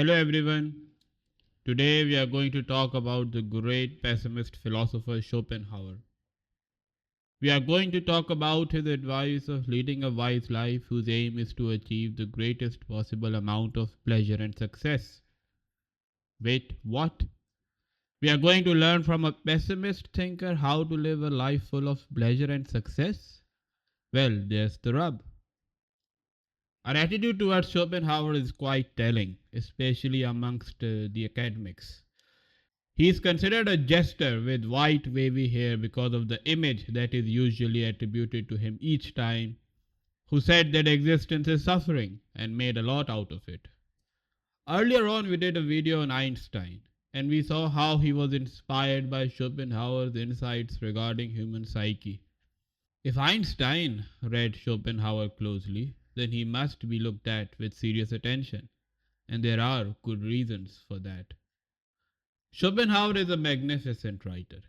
Hello everyone. Today we are going to talk about the great pessimist philosopher Schopenhauer. We are going to talk about his advice of leading a wise life whose aim is to achieve the greatest possible amount of pleasure and success. Wait, what? We are going to learn from a pessimist thinker how to live a life full of pleasure and success? Well, there's the rub. Our attitude towards Schopenhauer is quite telling, especially amongst the academics. He is considered a jester with white wavy hair because of the image that is usually attributed to him each time, who said that existence is suffering and made a lot out of it. Earlier on, we did a video on Einstein, and we saw how he was inspired by Schopenhauer's insights regarding human psyche. If Einstein read Schopenhauer closely, then he must be looked at with serious attention, and there are good reasons for that. Schopenhauer is a magnificent writer.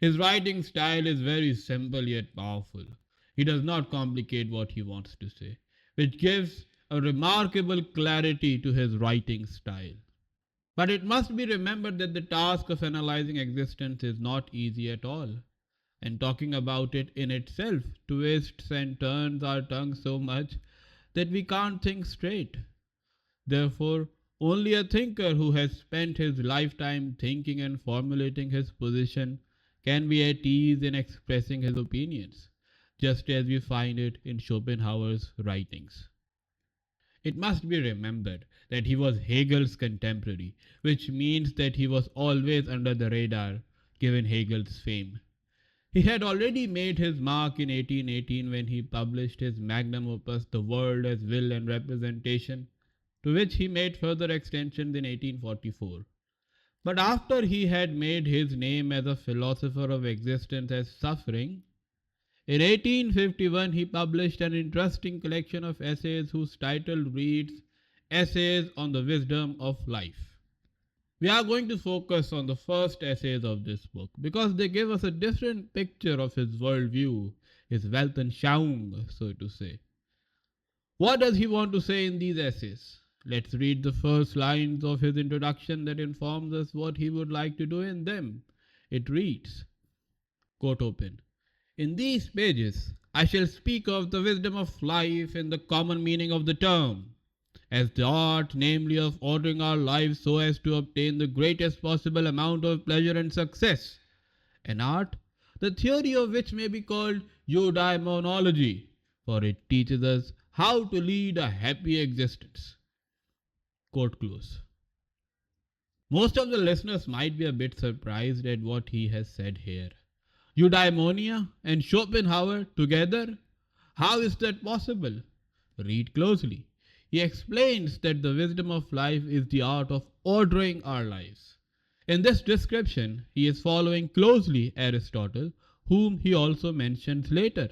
His writing style is very simple yet powerful. He does not complicate what he wants to say, which gives a remarkable clarity to his writing style. But it must be remembered that the task of analyzing existence is not easy at all, and talking about it in itself twists and turns our tongue so much that we can't think straight. Therefore, only a thinker who has spent his lifetime thinking and formulating his position can be at ease in expressing his opinions, just as we find it in Schopenhauer's writings. It must be remembered that he was Hegel's contemporary, which means that he was always under the radar, given Hegel's fame. He had already made his mark in 1818 when he published his magnum opus, The World as Will and Representation, to which he made further extensions in 1844. But after he had made his name as a philosopher of existence as suffering, in 1851 he published an interesting collection of essays whose title reads Essays on the Wisdom of Life. We are going to focus on the first essays of this book because they give us a different picture of his worldview, his Weltanschauung, so to say. What does he want to say in these essays? Let's read the first lines of his introduction that informs us what he would like to do in them. It reads, quote open, "In these pages I shall speak of the wisdom of life in the common meaning of the term, as the art, namely, of ordering our lives so as to obtain the greatest possible amount of pleasure and success, an art, the theory of which may be called eudaimonology, for it teaches us how to lead a happy existence." Quote close. Most of the listeners might be a bit surprised at what he has said here. Eudaimonia and Schopenhauer together? How is that possible? Read closely. He explains that the wisdom of life is the art of ordering our lives. In this description, he is following closely Aristotle, whom he also mentions later.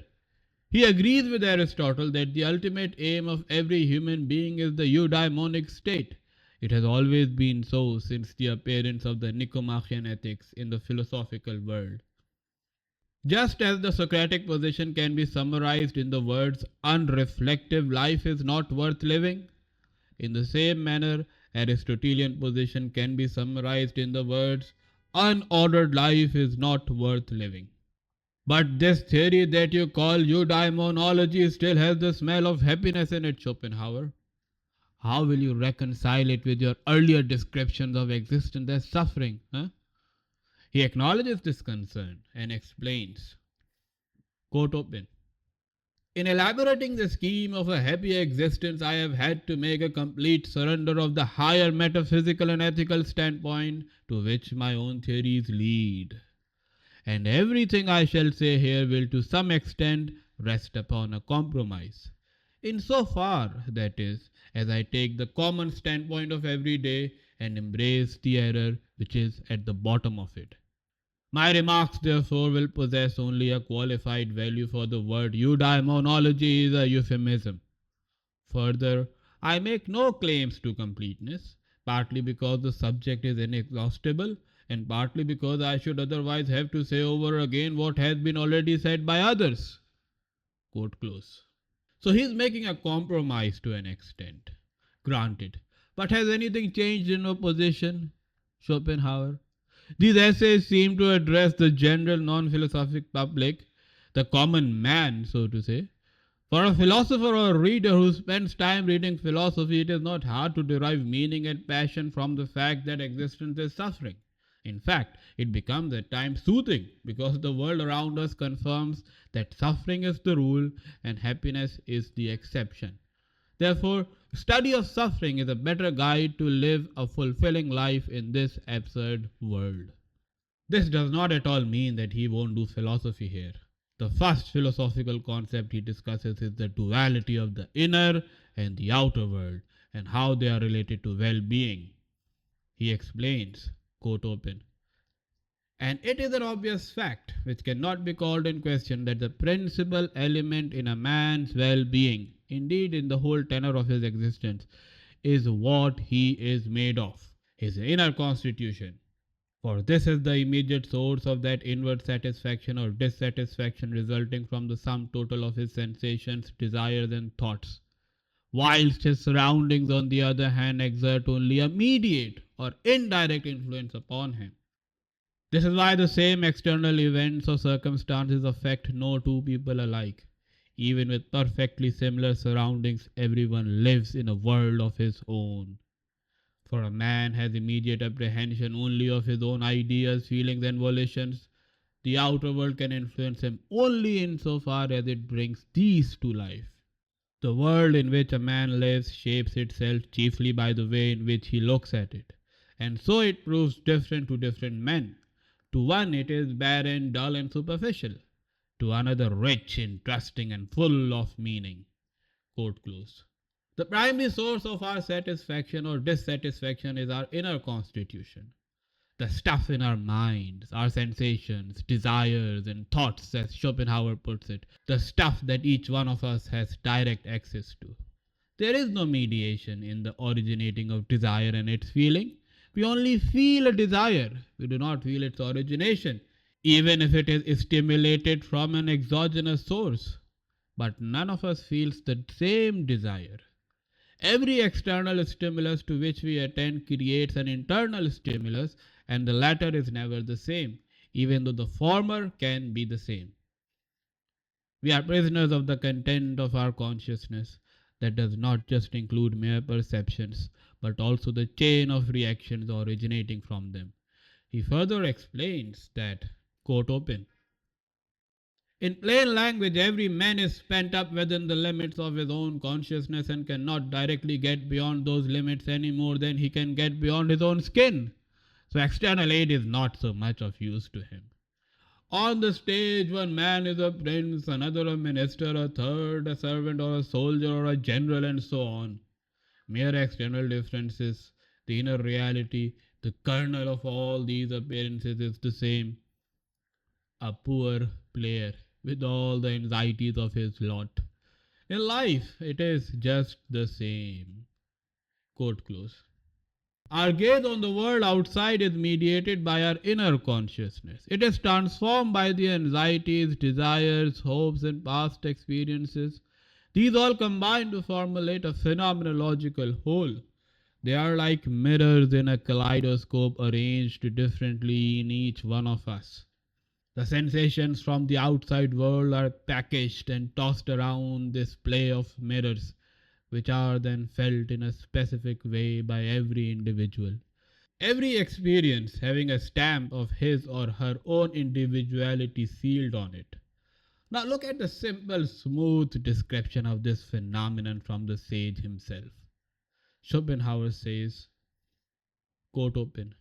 He agrees with Aristotle that the ultimate aim of every human being is the eudaimonic state. It has always been so since the appearance of the Nicomachean ethics in the philosophical world. Just as the Socratic position can be summarized in the words unreflective life is not worth living, in the same manner Aristotelian position can be summarized in the words unordered life is not worth living. But this theory that you call eudaimonology still has the smell of happiness in it, Schopenhauer. How will you reconcile it with your earlier descriptions of existence as suffering? He acknowledges this concern and explains, quote open, "In elaborating the scheme of a happy existence, I have had to make a complete surrender of the higher metaphysical and ethical standpoint to which my own theories lead. And everything I shall say here will to some extent rest upon a compromise. In so far, that is, as I take the common standpoint of every day and embrace the error which is at the bottom of it. My remarks, therefore, will possess only a qualified value, for the word eudaimonology is a euphemism. Further, I make no claims to completeness, partly because the subject is inexhaustible, and partly because I should otherwise have to say over again what has been already said by others." Quote close. So he is making a compromise to an extent. Granted, But has anything changed in opposition? Schopenhauer. These essays seem to address the general non philosophic public, the common man, so to say. For a philosopher or a reader who spends time reading philosophy, it is not hard to derive meaning and passion from the fact that existence is suffering. In fact, it becomes at times soothing because the world around us confirms that suffering is the rule and happiness is the exception. Therefore, study of suffering is a better guide to live a fulfilling life in this absurd world. This does not at all mean that he won't do philosophy here. The first philosophical concept he discusses is the duality of the inner and the outer world and how they are related to well being. He explains, quote open, and it is an obvious fact which cannot be called in question that the principal element in a man's well being, indeed in the whole tenor of his existence, is what he is made of, his inner constitution. For this is the immediate source of that inward satisfaction or dissatisfaction resulting from the sum total of his sensations, desires, and thoughts, whilst his surroundings, on the other hand, exert only a mediate or indirect influence upon him. This is why the same external events or circumstances affect no two people alike. Even with perfectly similar surroundings, everyone lives in a world of his own. For a man has immediate apprehension only of his own ideas, feelings, and volitions. The outer world can influence him only insofar as it brings these to life. The world in which a man lives shapes itself chiefly by the way in which he looks at it, and so it proves different to different men. To one it is barren, dull, and superficial. To another rich, interesting, and full of meaning. Quote close. The primary source of our satisfaction or dissatisfaction is our inner constitution. The stuff in our minds, our sensations, desires, and thoughts, as Schopenhauer puts it, the stuff that each one of us has direct access to. There is no mediation in the originating of desire and its feeling. We only feel a desire, we do not feel its origination, even if it is stimulated from an exogenous source. But none of us feels the same desire. Every external stimulus to which we attend creates an internal stimulus, and the latter is never the same, even though the former can be the same. We are prisoners of the content of our consciousness. That does not just include mere perceptions, but also the chain of reactions originating from them. He further explains that, quote open, in plain language, every man is pent up within the limits of his own consciousness and cannot directly get beyond those limits any more than he can get beyond his own skin. So external aid is not so much of use to him. On the stage, one man is a prince, another a minister, a third a servant or a soldier or a general, and so on. Mere external differences, the inner reality, the kernel of all these appearances is the same. A poor player with all the anxieties of his lot. In life, it is just the same. Quote close. Our gaze on the world outside is mediated by our inner consciousness. It is transformed by the anxieties, desires, hopes, and past experiences. These all combine to formulate a phenomenological whole. They are like mirrors in a kaleidoscope arranged differently in each one of us. The sensations from the outside world are packaged and tossed around this play of mirrors, which are then felt in a specific way by every individual. Every experience having a stamp of his or her own individuality sealed on it. Now look at the simple, smooth description of this phenomenon from the sage himself. Schopenhauer says, quote open,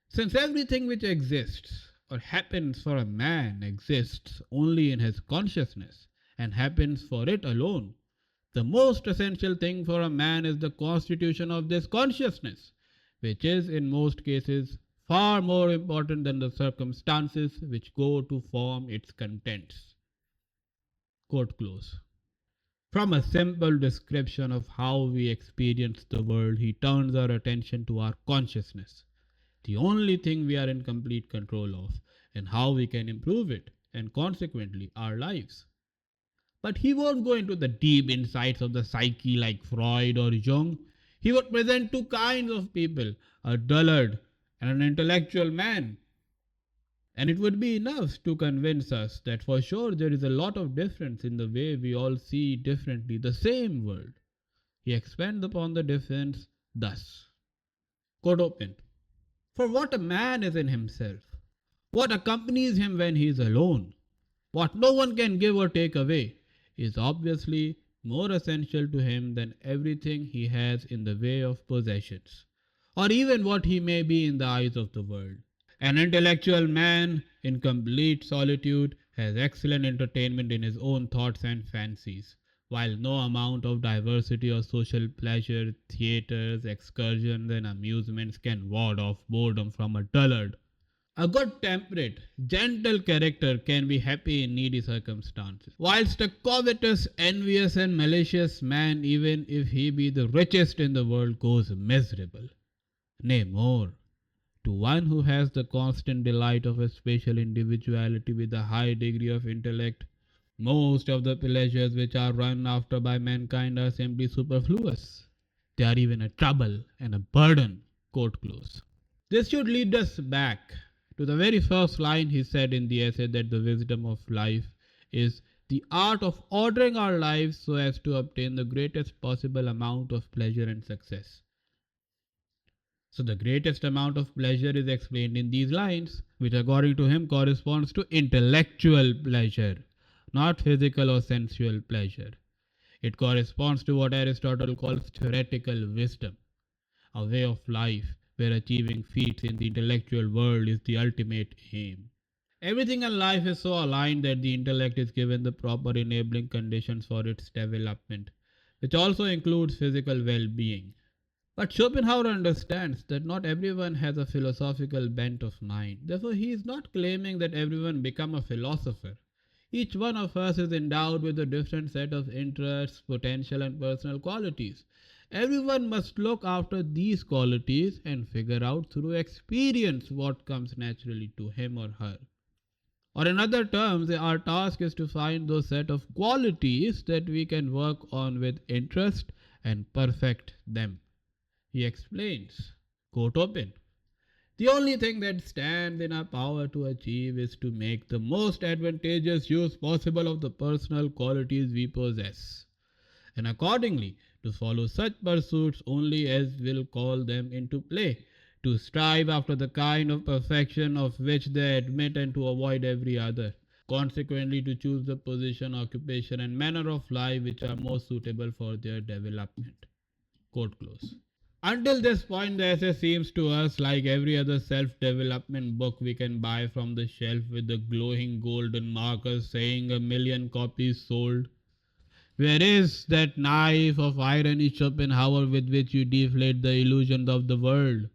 since everything which exists or happens for a man exists only in his consciousness and happens for it alone, the most essential thing for a man is the constitution of this consciousness, which is in most cases far more important than the circumstances which go to form its contents. Quote close. From a simple description of how we experience the world, he turns our attention to our consciousness, the only thing we are in complete control of, and how we can improve it, and consequently our lives. But he won't go into the deep insights of the psyche like Freud or Jung. He would present two kinds of people, a dullard and an intellectual man. And it would be enough to convince us that for sure there is a lot of difference in the way we all see differently the same world. He expands upon the difference thus. Quote open. For what a man is in himself, what accompanies him when he is alone, what no one can give or take away, is obviously more essential to him than everything he has in the way of possessions, or even what he may be in the eyes of the world. An intellectual man in complete solitude has excellent entertainment in his own thoughts and fancies, while no amount of diversity or social pleasure, theatres, excursions, and amusements can ward off boredom from a dullard. A good temperate, gentle character can be happy in needy circumstances, whilst a covetous, envious, and malicious man, even if he be the richest in the world, goes miserable. Nay, more, to one who has the constant delight of a special individuality with a high degree of intellect, most of the pleasures which are run after by mankind are simply superfluous. They are even a trouble and a burden. Quote close. This should lead us back to the very first line he said in the essay that the wisdom of life is the art of ordering our lives so as to obtain the greatest possible amount of pleasure and success. So the greatest amount of pleasure is explained in these lines, which according to him corresponds to intellectual pleasure, not physical or sensual pleasure. It corresponds to what Aristotle calls theoretical wisdom, a way of life where achieving feats in the intellectual world is the ultimate aim. Everything in life is so aligned that the intellect is given the proper enabling conditions for its development, which also includes physical well being. But Schopenhauer understands that not everyone has a philosophical bent of mind. Therefore, he is not claiming that everyone become a philosopher. Each one of us is endowed with a different set of interests, potential, and personal qualities. Everyone must look after these qualities and figure out through experience what comes naturally to him or her. Or in other terms, our task is to find those set of qualities that we can work on with interest and perfect them. He explains, quote open, the only thing that stands in our power to achieve is to make the most advantageous use possible of the personal qualities we possess, and accordingly to follow such pursuits only as will call them into play, to strive after the kind of perfection of which they admit and to avoid every other. Consequently, to choose the position, occupation, and manner of life which are most suitable for their development. Quote close. Until this point, the essay seems to us like every other self development book we can buy from the shelf with the glowing golden markers saying 1,000,000 copies sold. Where is that knife of irony Schopenhauer with which you deflate the illusions of the world?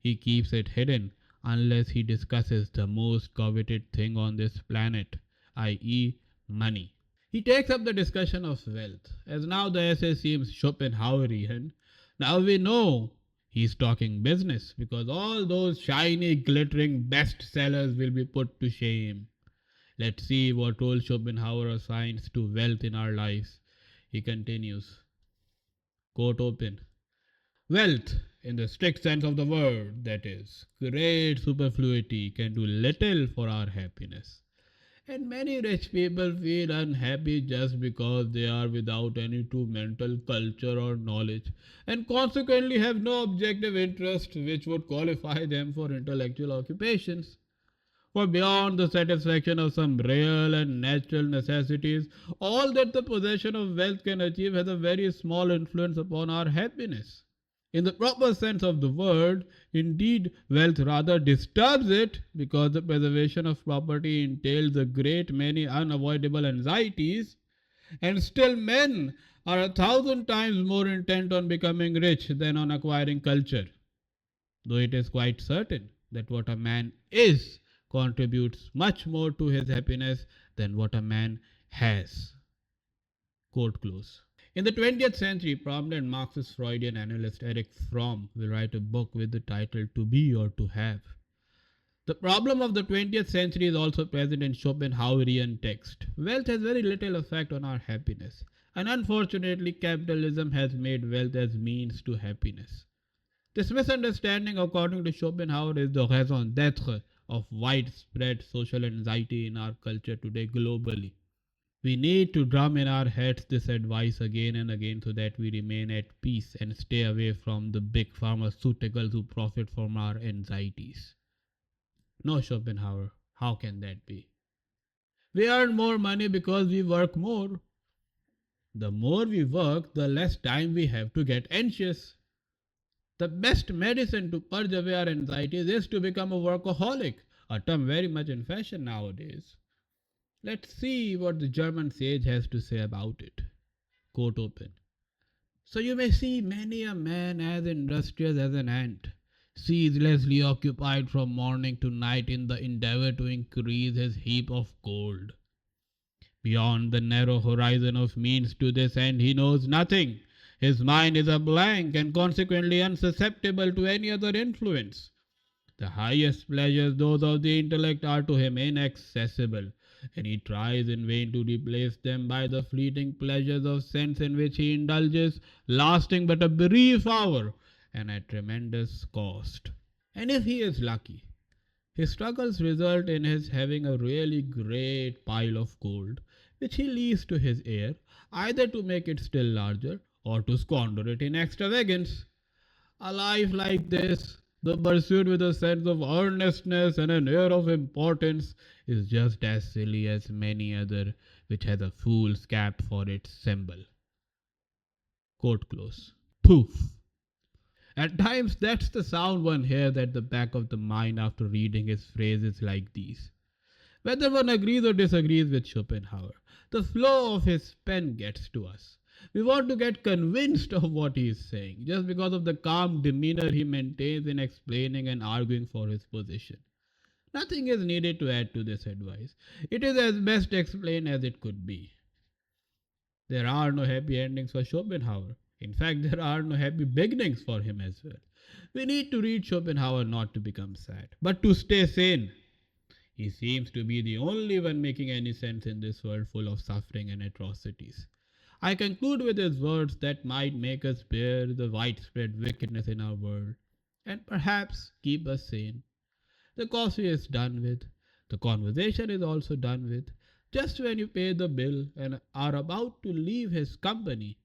He keeps it hidden unless he discusses the most coveted thing on this planet, i.e., money. He takes up the discussion of wealth, as now the essay seems Schopenhauerian. Now we know he's talking business because all those shiny, glittering bestsellers will be put to shame. Let's see what role Schopenhauer assigns to wealth in our lives. He continues, quote open, wealth, in the strict sense of the word, that is, great superfluity, can do little for our happiness. And many rich people feel unhappy just because they are without any true mental culture or knowledge, and consequently have no objective interest which would qualify them for intellectual occupations. For beyond the satisfaction of some real and natural necessities, all that the possession of wealth can achieve has a very small influence upon our happiness. In the proper sense of the word, indeed, wealth rather disturbs it because the preservation of property entails a great many unavoidable anxieties, and still men are 1,000 times more intent on becoming rich than on acquiring culture, though it is quite certain that what a man is contributes much more to his happiness than what a man has. Quote close. In the 20th century, prominent Marxist Freudian analyst Erich Fromm will write a book with the title To Be or To Have. The problem of the 20th century is also present in Schopenhauerian text. Wealth has very little effect on our happiness, and unfortunately, capitalism has made wealth as means to happiness. This misunderstanding, according to Schopenhauer, is the raison d'etre of widespread social anxiety in our culture today globally. We need to drum in our heads this advice again and again so that we remain at peace and stay away from the big pharmaceuticals who profit from our anxieties. No, Schopenhauer, how can that be? We earn more money because we work more. The more we work, the less time we have to get anxious. The best medicine to purge away our anxieties is to become a workaholic, a term very much in fashion nowadays. Let's see what the German sage has to say about it. Quote open. So you may see many a man as industrious as an ant, ceaselessly occupied from morning to night in the endeavor to increase his heap of gold. Beyond the narrow horizon of means to this end, he knows nothing. His mind is a blank and consequently unsusceptible to any other influence. The highest pleasures, those of the intellect, are to him inaccessible, and he tries in vain to replace them by the fleeting pleasures of sense in which he indulges, lasting but a brief hour and at tremendous cost. And if he is lucky, his struggles result in his having a really great pile of gold, which he leaves to his heir, either to make it still larger or to squander it in extravagance. A life like this, though pursued with a sense of earnestness and an air of importance, is just as silly as many other which has a fool's cap for its symbol. Quote close. Poof. At times, that's the sound one hears at the back of the mind after reading his phrases like these. Whether one agrees or disagrees with Schopenhauer, the flow of his pen gets to us. We want to get convinced of what he is saying, just because of the calm demeanor he maintains in explaining and arguing for his position. Nothing is needed to add to this advice. It is as best explained as it could be. There are no happy endings for Schopenhauer. In fact, there are no happy beginnings for him as well. We need to read Schopenhauer not to become sad, but to stay sane. He seems to be the only one making any sense in this world full of suffering and atrocities. I conclude with his words that might make us bear the widespread wickedness in our world and perhaps keep us sane. The coffee is done with, the conversation is also done with. Just when you pay the bill and are about to leave his company,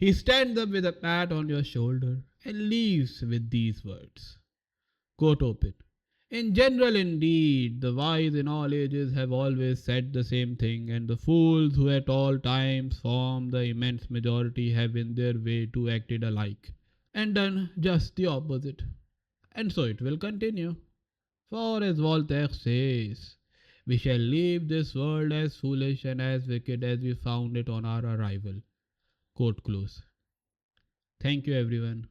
he stands up with a pat on your shoulder and leaves with these words. Quote open. In general, indeed, the wise in all ages have always said the same thing, and the fools who at all times form the immense majority have in their way too acted alike, and done just the opposite. And so it will continue. For as Voltaire says, we shall leave this world as foolish and as wicked as we found it on our arrival. Quote close. Thank you, everyone.